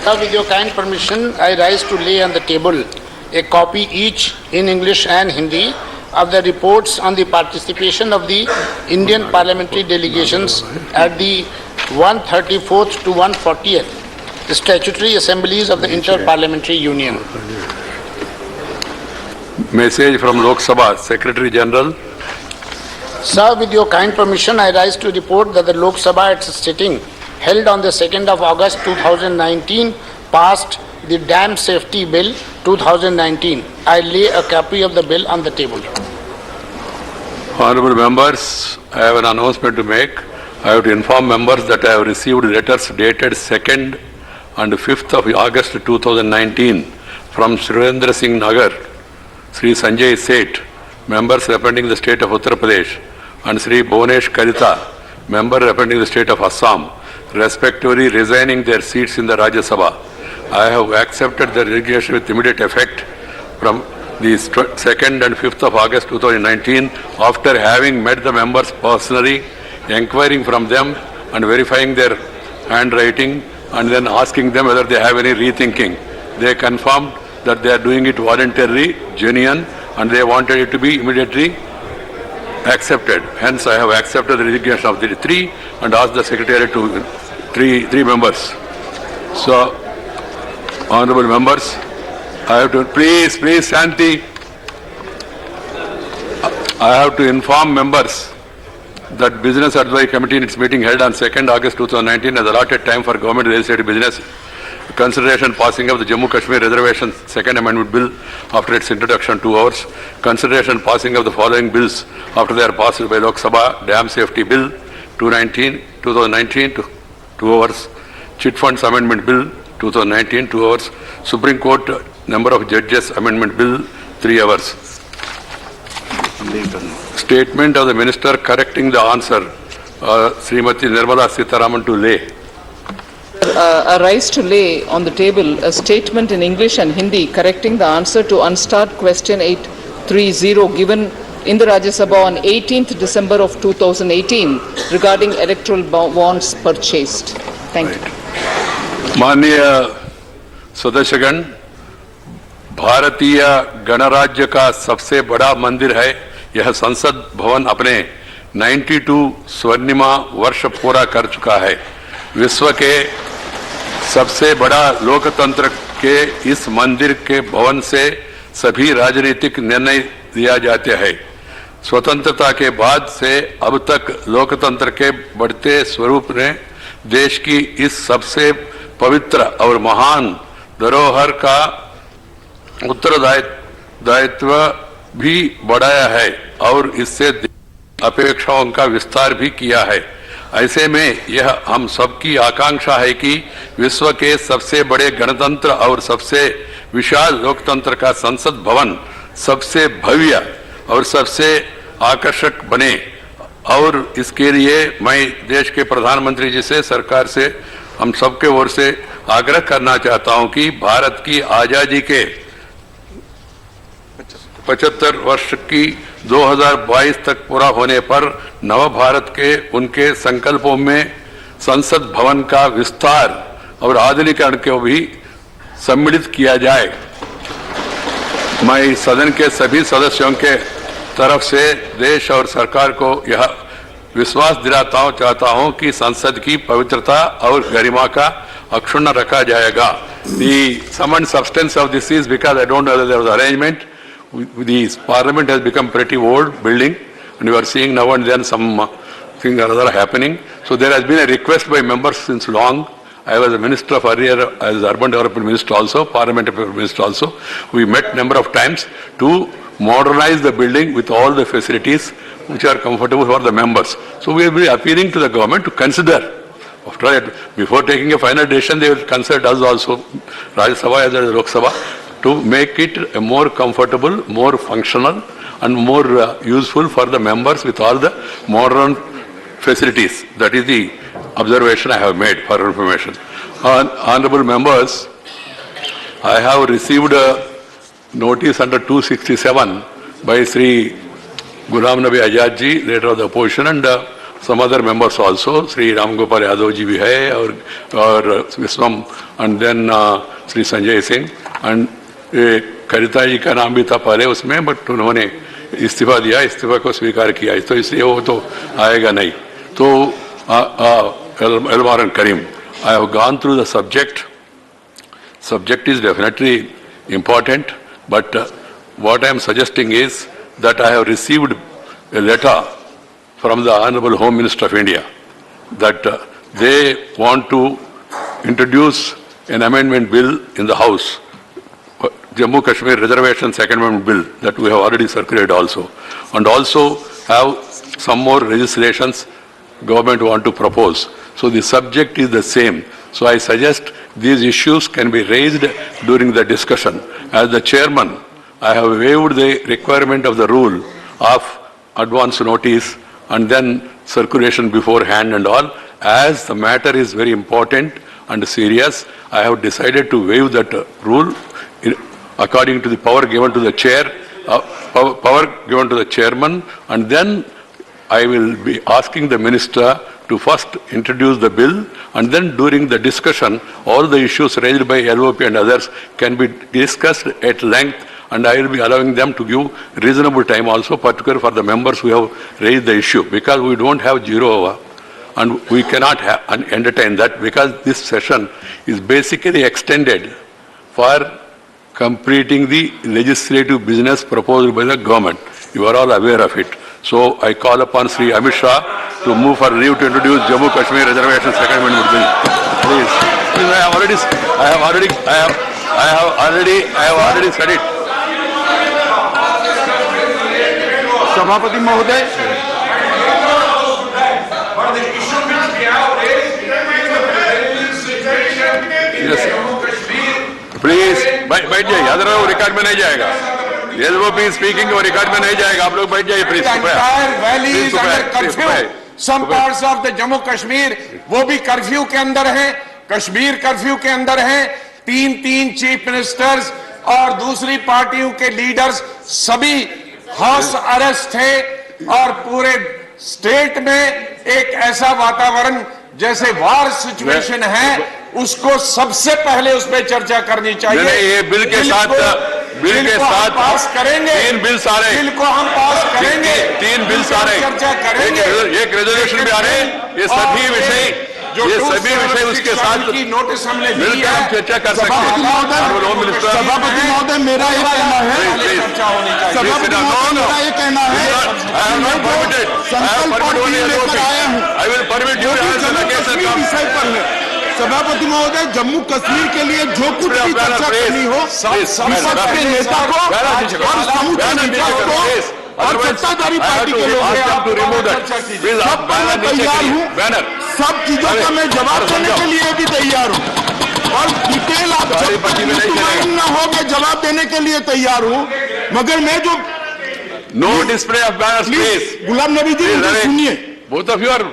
Now, with your kind permission, I rise to lay on the table a copy each in English and Hindi of the reports on the participation of the Indian parliamentary delegations at the 134th to 140th statutory assemblies of the Inter-Parliamentary Union. Message from Lok Sabha, Secretary General. Sir, with your kind permission, I rise to report that the Lok Sabha at its sitting held on the 2nd of August 2019 passed the Dam Safety Bill 2019. I lay a copy of the bill on the table. Honorable members, I have an announcement to make. I have to inform members that I have received letters dated 2nd and 5th of August 2019 from Surendra Singh Nagar, Sri Sanjay Seth, members representing the state of Uttar Pradesh, and Sri Bhuvanesh Karita, member representing the state of Assam, respectively resigning their seats in the Rajya Sabha. I have accepted the resignation with immediate effect from the 2nd and 5th of August 2019 after having met the members personally, inquiring from them and verifying their handwriting and then asking them whether they have any rethinking. They confirmed that they are doing it voluntarily, genuine, and they wanted it to be immediately accepted. Hence, I have accepted the resignation of the three and asked the Secretariat to three members. So, honorable members, I have to, please, Shanti. I have to inform members that Business Advisory Committee in its meeting held on 2nd August 2019 has allotted time for government registered business consideration passing of the Jammu Kashmir Reservation Second Amendment Bill after its introduction 2 hours, consideration passing of the following bills after they are passed by Lok Sabha: Dam Safety Bill 2019 2 hours, Chit Funds Amendment Bill 2019 2 hours, Supreme Court Number of Judges Amendment Bill 3 hours. Statement of the Minister correcting the answer, Srimati Nirmala Sitharaman to lay. I rise to lay on the table a statement in English and Hindi correcting the answer to Unstart Question 830 given in the Rajya Sabha on 18th December of 2018 regarding electoral bonds purchased. Thank you. माननीय सदस्यगण, भारतीय गणराज्य का सबसे बड़ा मंदिर है यह संसद भवन अपने 92 स्वर्णिमा वर्ष पूरा कर चुका है। विश्व के सबसे बड़ा लोकतंत्र के इस मंदिर के भवन से सभी राजनीतिक निर्णय दिया जाते हैं। स्वतंत्रता के बाद से अब तक लोकतंत्र के बढ़ते स्वरूप ने देश की इस सबसे पवित्र और महान धरोहर का उत्तरदायित्व भी बढ़ाया है और इससे अपेक्षाओं का विस्तार भी किया है। ऐसे में यह हम सबकी आकांक्षा है कि विश्व के सबसे बड़े गणतंत्र और सबसे विशाल लोकतंत्र का संसद भवन सबसे भव्य और सबसे आकर्षक बने, और इसके लिए मैं देश के प्रधानमंत्री जी से, सरकार से, हम सबके ओर से आग्रह करना चाहता हूं कि भारत की आजादी के 75 वर्ष की 2022 तक पूरा होने पर नव भारत के उनके संकल्पों में संसद भवन का विस्तार और आधुनिकीकरण को भी सम्मिलित किया जाए। मैं सदन के सभी सदस्यों के तरफ से देश और सरकार को यह विश्वास दिलाता चाहता हूं कि संसद की पवित्रता और गरिमा का अक्षुण्ण रखा जाएगा। The sum and substance of this is because I don't know whether there was arrangement. The Parliament has become pretty old building, and you are seeing now and then some thing or other happening. So there has been a request by members since long. I was a minister of earlier as urban development minister also, parliamentary minister also. We met number of times to modernize the building with all the facilities which are comfortable for the members. So we will be appealing to the government to consider. After that, before taking a final decision, they will consult us also, Rajya Sabha as well as Lok Sabha, to make it a more comfortable, more functional and more useful for the members with all the modern facilities. That is the observation I have made for information. Honorable members, I have received a notice under 267 by Sri Ghulam Nabi Azad ji, leader of the opposition, and some other members also, Sri Ram Gopal Yadav ji bhi hai, or Viswam, and then Sri Sanjay Singh, and Kavita ji का नाम भी था पहले उसमें, but उन्होंने इस्तीफा दिया, इस्तीफा को स्वीकार किया, तो इसलिए वो तो आएगा नहीं. तो Elmar and Karim, I have gone through the subject. Subject is definitely important, but what I am suggesting is that I have received a letter from the Honorable Home Minister of India that they want to introduce an amendment bill in the House, Jammu Kashmir Reservation Second Amendment Bill, that we have already circulated also, and also have some more legislations government want to propose. So the subject is the same. So I suggest these issues can be raised during the discussion. As the chairman, I have waived the requirement of the rule of advance notice and then circulation beforehand and all. As the matter is very important and serious, I have decided to waive that rule according to the power given to the chair, power given to the chairman, and then I will be asking the minister to first introduce the bill, and then during the discussion, all the issues raised by LOP and others can be discussed at length, and I will be allowing them to give reasonable time also, particularly for the members who have raised the issue, because we don't have 0 hour, and we cannot entertain that, because this session is basically extended for completing the legislative business proposed by the government. You are all aware of it. So I call upon Sri Amit Shah to move for leave to introduce Jammu Kashmir Reservation Second Amendment Bill. Please. I have already said it. सभापति महोदय, please बैठ जाइए, otherwise record में नहीं जाएगा. LOP speaking और record में नहीं जाएगा. आप लोग बैठ जाइए please. some parts of the Jammu Kashmir वो भी कर्फ्यू के अंदर हैं, कश्मीर कर्फ्यू के अंदर हैं. 3 चीफ मिनिस्टर्स और दूसरी पार्टियों के लीडर्स सभी हाउस अरेस्ट थे, और पूरे स्टेट में एक ऐसा वातावरण जैसे वार सिचुएशन है, उसको सबसे पहले उस पर चर्चा करनी चाहिए. ये बिल के साथ पास करेंगे. 3 बिल्स आ रहे हैं. बिल को हम पास करेंगे. 3 बिल्स आ रहे हैं. चर्चा करेंगे. एक रेजोल्यूशन भी आ रहे हैं. ये सभी विषय उसके साथ नोटिस हमने मिलकर हम चर्चा कर सकते हैं. सभापति महोदय, मेरा ये कहना है, सभापति महोदय मेरा ये कहना है, संकल्प और बिल लेकर आया हूँ, विषय पर है. सभापति महोदय, जम्मू कश्मीर के लिए जो कुछ भी चर्चा करनी हो, विपक्ष के नेता को और समूचे विपक्ष को और सत्ताधारी पार्टी के लोग सब पर मैं तैयार हूँ. सब चीजों का मैं जवाब देने के लिए भी तैयार हूँ, और डिटेल आप न हो मैं जवाब देने के लिए तैयार हूँ. मगर मैं जो no display of banners please. Ghulam Nabi ji, मुझे सुनिए. Both of you are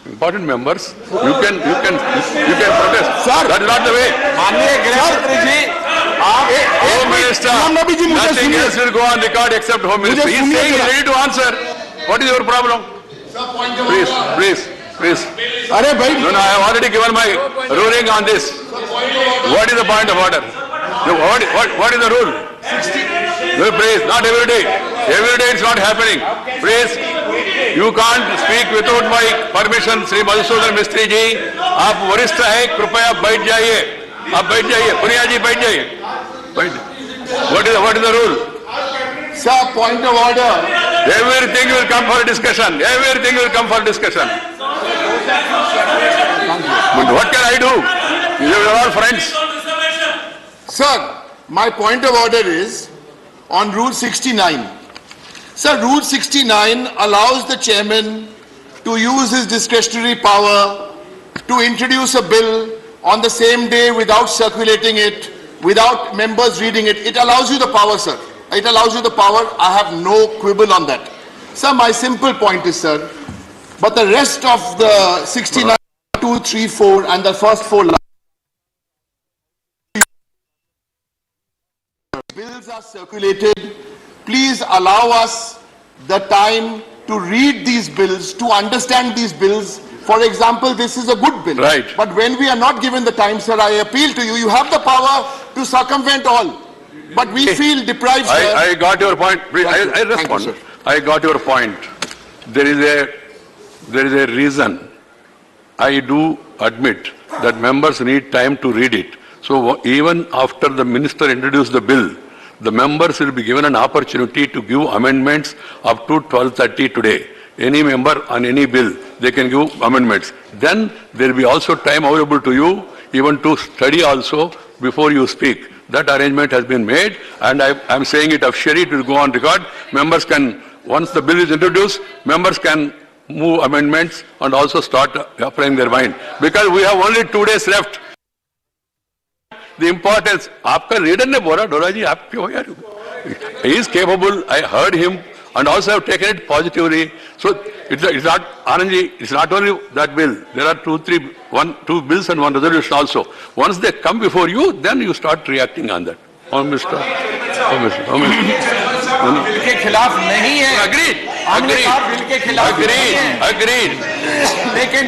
important members. You can protest. Sir, that is not the way. माननीय गृहमंत्री जी, आप Home Minister, गुलाम नबी जी, मुझे nothing सुनिए. else will go on record except Home Minister. He is saying he is ready to answer. What is your problem? Please. अरे भाई, No, I have already given my ruling on this. What is the point of order? What is the rule? No, please, not every day. Every day it's not happening. Please, you can't speak without my permission. Sri Madhusudan Mistry ji, आप वरिष्ठ हैं, कृपया बैठ जाइए. आप बैठ जाइए. पुनिया जी बैठ जाइए. What is the rule? sir, point of order. Everything will come for discussion. Everything will come for discussion. But what can I do? You are all friends. Sir, my point of order is on Rule 69. Sir, Rule 69 allows the chairman to use his discretionary power to introduce a bill on the same day without circulating it, without members reading it. It allows you the power, sir. It allows you the power. I have no quibble on that. Sir, my simple point is, sir, but the rest of the 69, 2, 3, 4 and the first 4 bills are circulated. Please allow us the time to read these bills, to understand these bills. For example, this is a good bill. Right. But when we are not given the time, sir, I appeal to you, you have the power to circumvent all. But we feel deprived, sir. I got your point. Thank you. I Thank you, respond. sir. I got your point. There is a reason. I do admit that members need time to read it. So even after the minister introduced the bill, the members will be given an opportunity to give amendments up to 12:30 today. Any member on any bill, they can give amendments. Then there will be also time available to you even to study also before you speak. That arrangement has been made, and I'm saying it officially, it will go on record. Members can, once the bill is introduced, members can move amendments and also start applying their mind. Because we have only 2 days left. The importance, आपका leader ने बोला, डोला जी, आप क्यों यार? He is capable, I heard him, and also have taken it positively. So it's not, Anandji, it's not only that bill. There are two bills and one resolution also. Once they come before you, then you start reacting on that. Bill के खिलाफ नहीं है। Agreed. हमने कहा bill के खिलाफ नहीं है। Agreed. लेकिन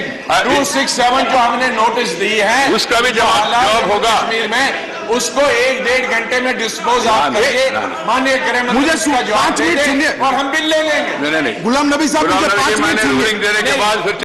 267 जो हमने नोटिस दी है उसका भी जवाब होगा। कश्मीर में उसको 1-1.5 घंटे में डिस्पोज आप करके माननीय गृह मंत्री मुझे उसका जवाब 5 मिनट दे दें सुनिए। और हम बिल ले लेंगे। नहीं। गुलाम नबी साहब, मुझे 5 मिनट मैंने सुनिए। रूलिंग देने के बाद फिर